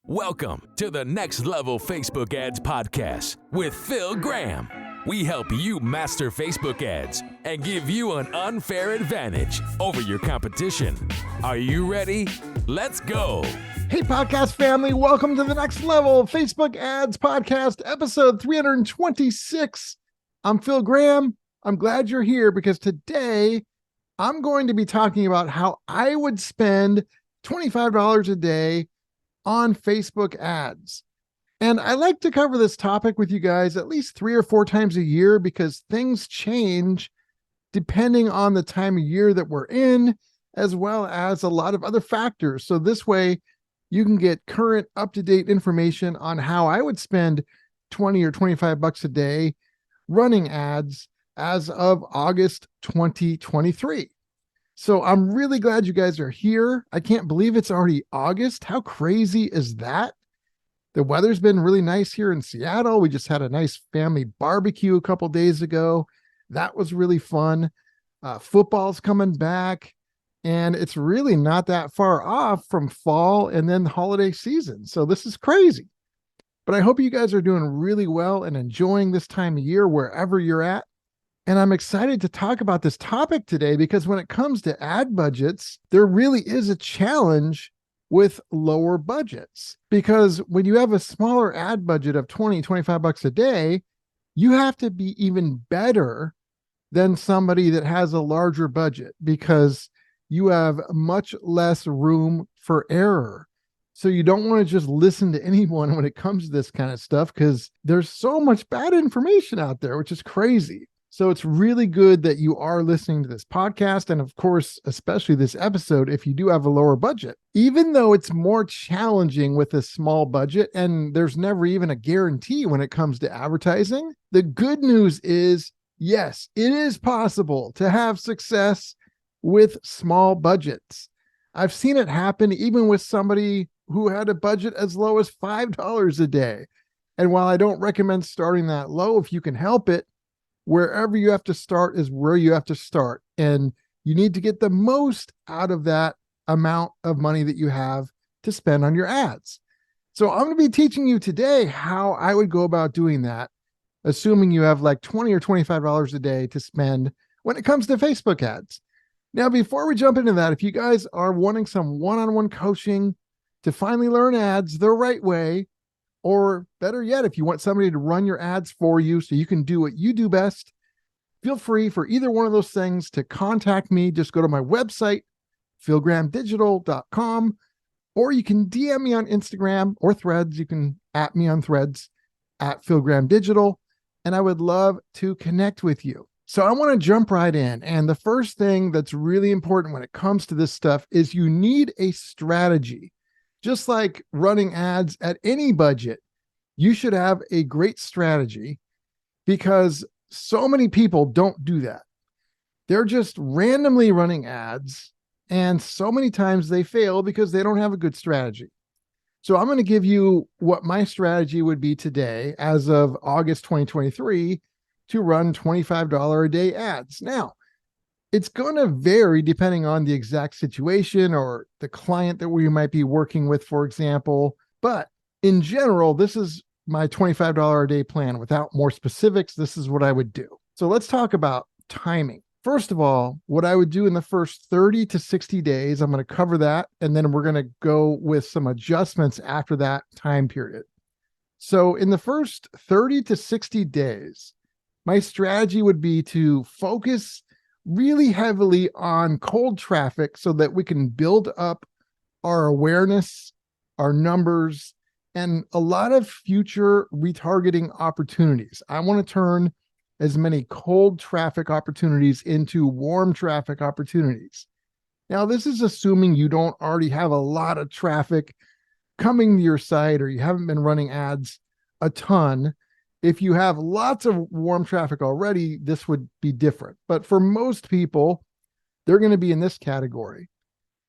Welcome to the Next Level Facebook Ads Podcast with Phil Graham. We help you master Facebook ads and give you an unfair advantage over your competition. Are you ready? Let's go. Hey, podcast family. Welcome to the Next Level Facebook Ads Podcast, episode 326. I'm Phil Graham. I'm glad you're here because today I'm going to be talking about how I would spend $25 a day on Facebook ads. And I like to cover this topic with you guys at least 3 or 4 times a year because things change depending on the time of year that we're in, as well as a lot of other factors. So this way you can get current up-to-date information on how I would spend 20 or 25 bucks a day running ads as of August 2023. So I'm really glad you guys are here. I can't believe it's already August. How crazy is that? The weather's been really nice here in Seattle. We just had a nice family barbecue a couple days ago. That was really fun. Football's coming back, and it's really not that far off from fall and then the holiday season. So this is crazy. But I hope you guys are doing really well and enjoying this time of year wherever you're at. And I'm excited to talk about this topic today because when it comes to ad budgets, there really is a challenge with lower budgets. Because when you have a smaller ad budget of 20, 25 bucks a day, you have to be even better than somebody that has a larger budget because you have much less room for error. So you don't want to just listen to anyone when it comes to this kind of stuff because there's so much bad information out there, which is crazy. So it's really good that you are listening to this podcast. And of course, especially this episode, if you do have a lower budget, even though it's more challenging with a small budget and there's never even a guarantee when it comes to advertising, the good news is, yes, it is possible to have success with small budgets. I've seen it happen even with somebody who had a budget as low as $5 a day. And while I don't recommend starting that low, if you can help it, wherever you have to start is where you have to start. And you need to get the most out of that amount of money that you have to spend on your ads. So I'm going to be teaching you today how I would go about doing that, assuming you have like $20 or $25 a day to spend when it comes to Facebook ads. Now, before we jump into that, if you guys are wanting some one-on-one coaching to finally learn ads the right way, or better yet, if you want somebody to run your ads for you so you can do what you do best, feel free for either one of those things to contact me. Just go to my website, philgrahamdigital.com, or you can DM me on Instagram or Threads. You can @ me on Threads at philgrahamdigital, and I would love to connect with you. So I want to jump right in. And the first thing that's really important when it comes to this stuff is you need a strategy. Just like running ads at any budget, you should have a great strategy because so many people don't do that. They're just randomly running ads, and so many times they fail because they don't have a good strategy. So I'm going to give you what my strategy would be today as of August 2023 to run $25 a day ads. Now, it's going to vary depending on the exact situation or the client that we might be working with, for example. But in general, this is my $25 a day plan. Without more specifics, this is what I would do. So let's talk about timing. First of all, what I would do in the first 30 to 60 days, I'm going to cover that. And then we're going to go with some adjustments after that time period. So in the first 30 to 60 days, my strategy would be to focus really heavily on cold traffic so that we can build up our awareness, our numbers, and a lot of future retargeting opportunities. I want to turn as many cold traffic opportunities into warm traffic opportunities. Now, this is assuming you don't already have a lot of traffic coming to your site or you haven't been running ads a ton. If you have lots of warm traffic already, this would be different. But for most people, they're going to be in this category.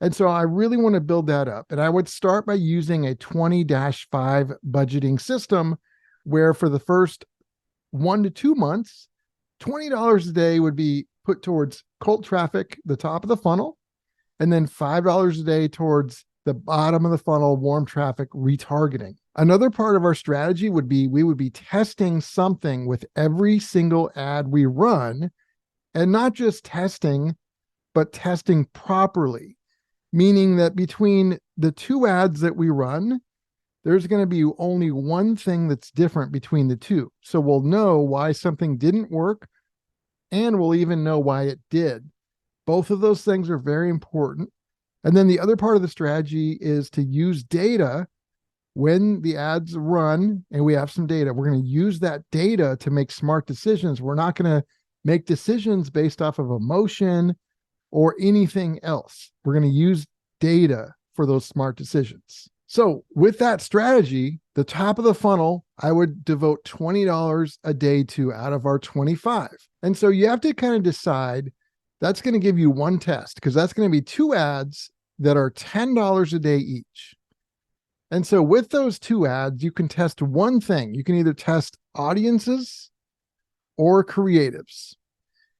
And so I really want to build that up. And I would start by using a 20-5 budgeting system where for the first 1 to 2 months, $20 a day would be put towards cold traffic, the top of the funnel, and then $5 a day towards the bottom of the funnel warm traffic retargeting. Another part of our strategy would be we would be testing something with every single ad we run, and not just testing, but testing properly, meaning that between the two ads that we run, there's going to be only one thing that's different between the two. So we'll know why something didn't work, and we'll even know why it did. Both of those things are very important. And then the other part of the strategy is to use data when the ads run and we have some data. We're going to use that data to make smart decisions. We're not going to make decisions based off of emotion or anything else. We're going to use data for those smart decisions. So with that strategy, the top of the funnel, I would devote $20 a day to out of our 25. And so you have to kind of decide, that's going to give you one test, because that's going to be two ads that are $10 a day each. And so with those two ads, you can test one thing. You can either test audiences or creatives.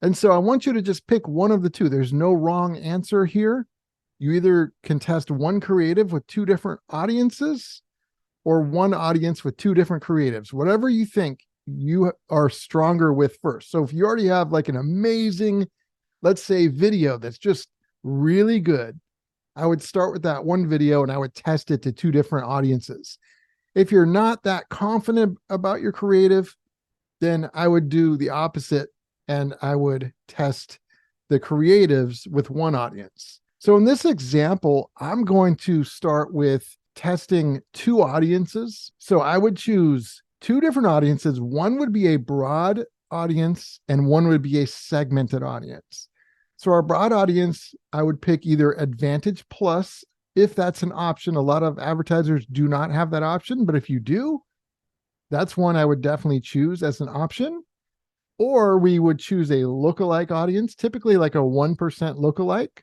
And so I want you to just pick one of the two. There's no wrong answer here. You either can test one creative with two different audiences or one audience with two different creatives, whatever you think you are stronger with first. So if you already have like an amazing, let's say, video that's just really good, I would start with that one video and I would test it to two different audiences. If you're not that confident about your creative, then I would do the opposite and I would test the creatives with one audience. So in this example, I'm going to start with testing two audiences. So I would choose two different audiences. One would be a broad audience and one would be a segmented audience. So our broad audience, I would pick either Advantage Plus, if that's an option. A lot of advertisers do not have that option, but if you do, that's one I would definitely choose as an option. Or we would choose a lookalike audience, typically like a 1% lookalike.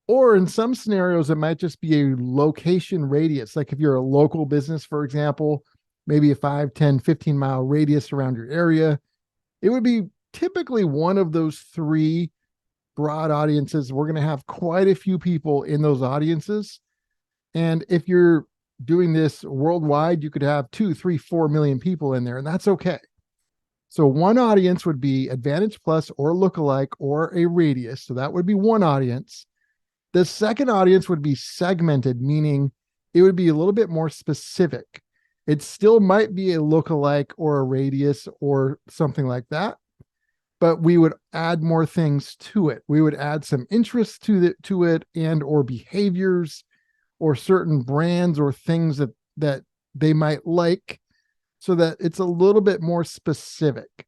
Or in some scenarios, it might just be a location radius. Like if you're a local business, for example, maybe a 5, 10, 15-mile radius around your area, it would be typically one of those three broad audiences. We're going to have quite a few people in those audiences. And if you're doing this worldwide, you could have 2, 3, 4 million people in there, and that's okay. So one audience would be Advantage Plus or lookalike or a radius. So that would be one audience. The second audience would be segmented, meaning it would be a little bit more specific. It still might be a lookalike or a radius or something like that, but we would add more things to it. We would add some interest to it and or behaviors or certain brands or things that they might like, so that it's a little bit more specific.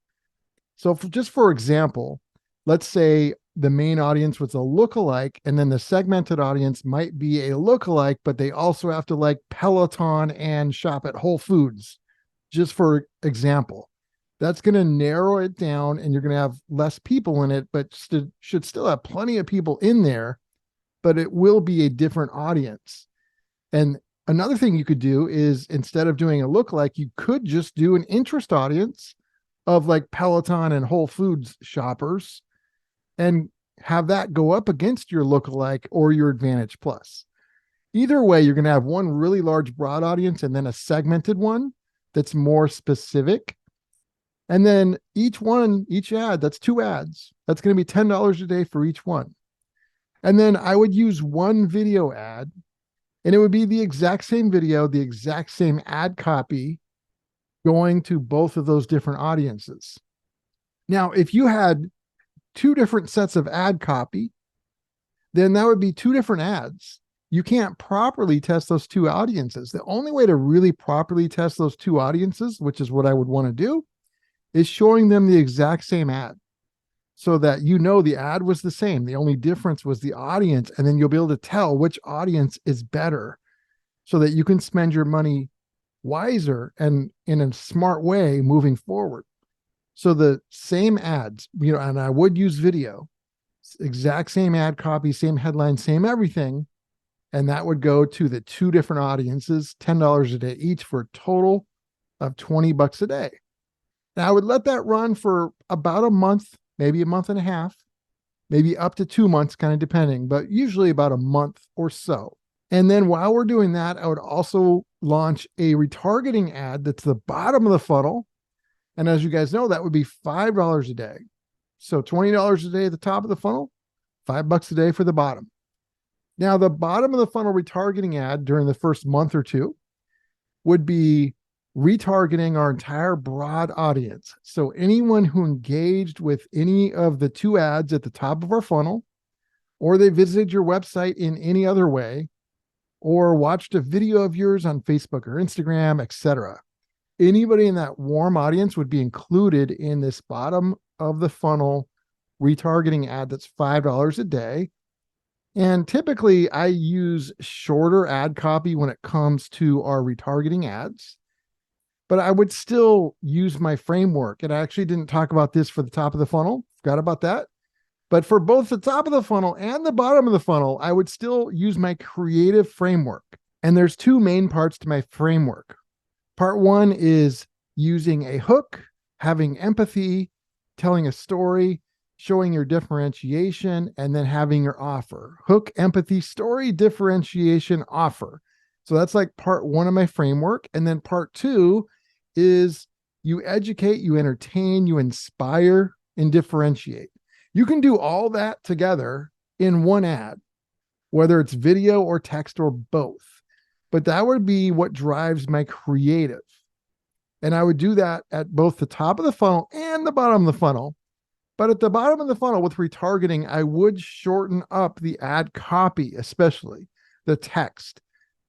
So just for example, let's say the main audience was a lookalike, and then the segmented audience might be a lookalike, but they also have to like Peloton and shop at Whole Foods, just for example. That's going to narrow it down, and you're going to have less people in it, but should still have plenty of people in there, but it will be a different audience. And another thing you could do is, instead of doing a lookalike, you could just do an interest audience of like Peloton and Whole Foods shoppers, and have that go up against your lookalike or your Advantage Plus. Either way, you're going to have one really large broad audience and then a segmented one that's more specific. And then each ad, that's two ads. That's going to be $10 a day for each one. And then I would use one video ad, and it would be the exact same video, the exact same ad copy going to both of those different audiences. Now, if you had two different sets of ad copy, then that would be two different ads. You can't properly test those two audiences. The only way to really properly test those two audiences, which is what I would want to do, is showing them the exact same ad, so that you know the ad was the same. The only difference was the audience, and then you'll be able to tell which audience is better, so that you can spend your money wiser and in a smart way moving forward. So the same ads, and I would use video, exact same ad copy, same headline, same everything. And that would go to the two different audiences, $10 a day each, for a total of $20 a day. Now I would let that run for about a month, maybe a month and a half, maybe up to 2 months, kind of depending, but usually about a month or so. And then while we're doing that, I would also launch a retargeting ad that's the bottom of the funnel. And as you guys know, that would be $5 a day. So $20 a day at the top of the funnel, $5 a day for the bottom. Now, the bottom of the funnel retargeting ad during the first month or two would be retargeting our entire broad audience. So anyone who engaged with any of the two ads at the top of our funnel, or they visited your website in any other way, or watched a video of yours on Facebook or Instagram, etc. Anybody in that warm audience would be included in this bottom of the funnel retargeting ad that's $5 a day. And typically I use shorter ad copy when it comes to our retargeting ads, but I would still use my framework. And I actually didn't talk about this for the top of the funnel. Forgot about that. But for both the top of the funnel and the bottom of the funnel, I would still use my creative framework. And there's two main parts to my framework. Part one is using a hook, having empathy, telling a story, showing your differentiation, and then having your offer. Hook, empathy, story, differentiation, offer. So that's like part one of my framework. And then part two is you educate, you entertain, you inspire, and differentiate. You can do all that together in one ad, whether it's video or text or both. But that would be what drives my creative. And I would do that at both the top of the funnel and the bottom of the funnel. But at the bottom of the funnel with retargeting, I would shorten up the ad copy, especially the text,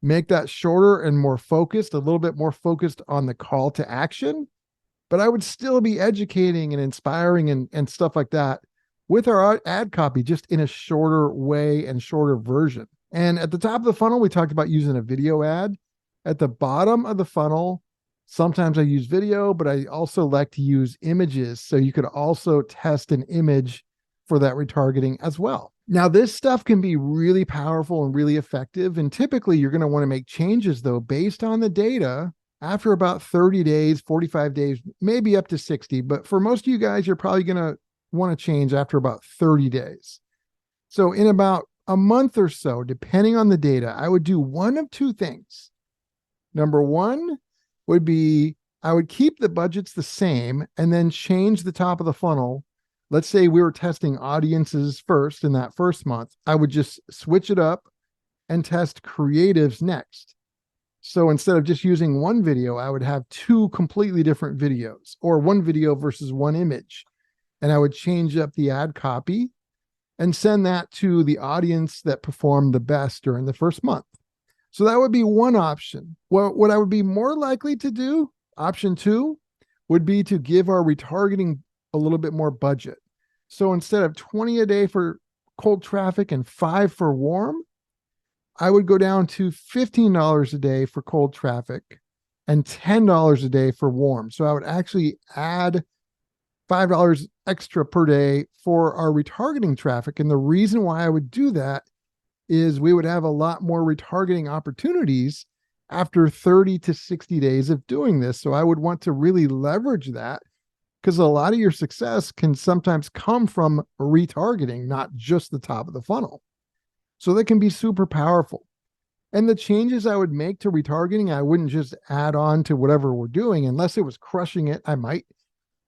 make that shorter and more focused, a little bit more focused on the call to action. But I would still be educating and inspiring and stuff like that with our ad copy, just in a shorter way and shorter version. And at the top of the funnel, we talked about using a video ad. At the bottom of the funnel, sometimes I use video, but I also like to use images. So you could also test an image for that retargeting as well. Now, this stuff can be really powerful and really effective. And typically you're going to want to make changes though, based on the data after about 30 days, 45 days, maybe up to 60. But for most of you guys, you're probably going to want to change after about 30 days. So in about a month or so, depending on the data, I would do one of two things. Number one would be I would keep the budgets the same and then change the top of the funnel. Let's say we were testing audiences first in that first month. I would just switch it up and test creatives next. So instead of just using one video, I would have two completely different videos, or one video versus one image. And I would change up the ad copy and send that to the audience that performed the best during the first month. So that would be one option. Well, what I would be more likely to do, option two, would be to give our retargeting a little bit more budget. So instead of 20 a day for cold traffic and 5 for warm, I would go down to $15 a day for cold traffic and $10 a day for warm. So I would actually add $5 extra per day for our retargeting traffic. And the reason why I would do that is we would have a lot more retargeting opportunities after 30 to 60 days of doing this. So I would want to really leverage that, because a lot of your success can sometimes come from retargeting, not just the top of the funnel. So that can be super powerful. And the changes I would make to retargeting, I wouldn't just add on to whatever we're doing. Unless it was crushing it, I might.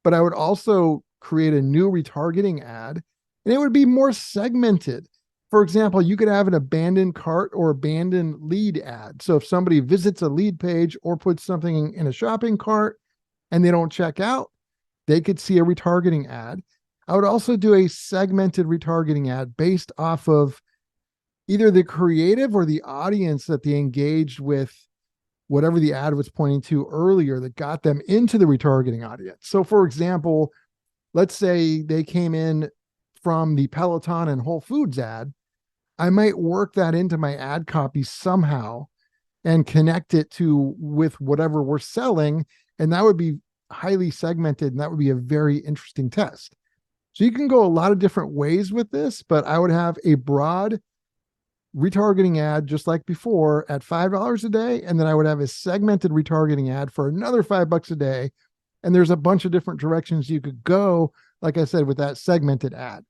But I would also create a new retargeting ad, and it would be more segmented. For example, you could have an abandoned cart or abandoned lead ad. So if somebody visits a lead page or puts something in a shopping cart and they don't check out, they could see a retargeting ad. I would also do a segmented retargeting ad based off of either the creative or the audience that they engaged with, whatever the ad was pointing to earlier that got them into the retargeting audience. So for example, let's say they came in from the Peloton and Whole Foods ad. I might work that into my ad copy somehow and connect it to with whatever we're selling. And that would be highly segmented. And that would be a very interesting test. So you can go a lot of different ways with this, but I would have a broad retargeting ad just like before at $5 a day. And then I would have a segmented retargeting ad for another $5 a day. And there's a bunch of different directions you could go, like I said, with that segmented ad.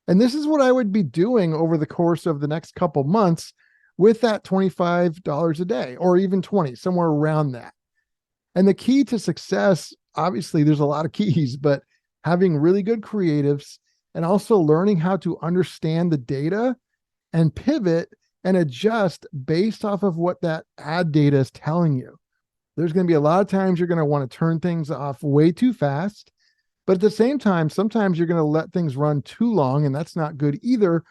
And this is what I would be doing over the course of the next couple months, with that $25 a day, or even 20, somewhere around that. And the key to success, obviously there's a lot of keys, but having really good creatives and also learning how to understand the data and pivot and adjust based off of what that ad data is telling you. There's going to be a lot of times you're going to want to turn things off way too fast, but at the same time, sometimes you're going to let things run too long, and that's not good either.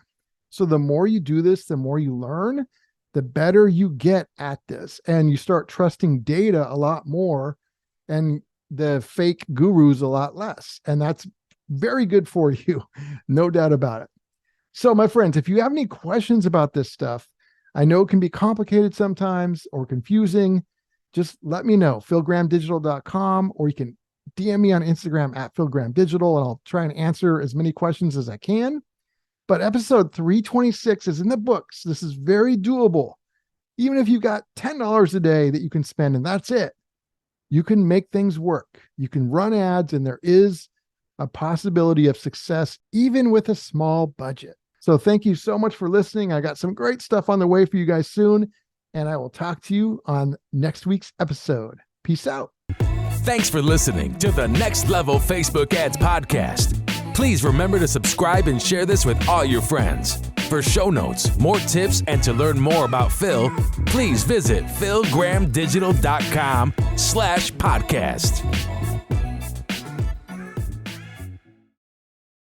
So the more you do this, the more you learn, the better you get at this, and you start trusting data a lot more and the fake gurus a lot less. And that's very good for you, no doubt about it. So my friends, if you have any questions about this stuff, I know it can be complicated sometimes or confusing. Just let me know, philgrahamdigital.com, or you can DM me on Instagram at philgrahamdigital, and I'll try and answer as many questions as I can. But episode 326 is in the books. This is very doable. Even if you've got $10 a day that you can spend, and that's it, you can make things work. You can run ads, and there is a possibility of success even with a small budget. So thank you so much for listening. I got some great stuff on the way for you guys soon, and I will talk to you on next week's episode. Peace out. Thanks for listening to the Next Level Facebook Ads Podcast. Please remember to subscribe and share this with all your friends. For show notes, more tips, and to learn more about Phil, please visit philgrahamdigital.com/podcast.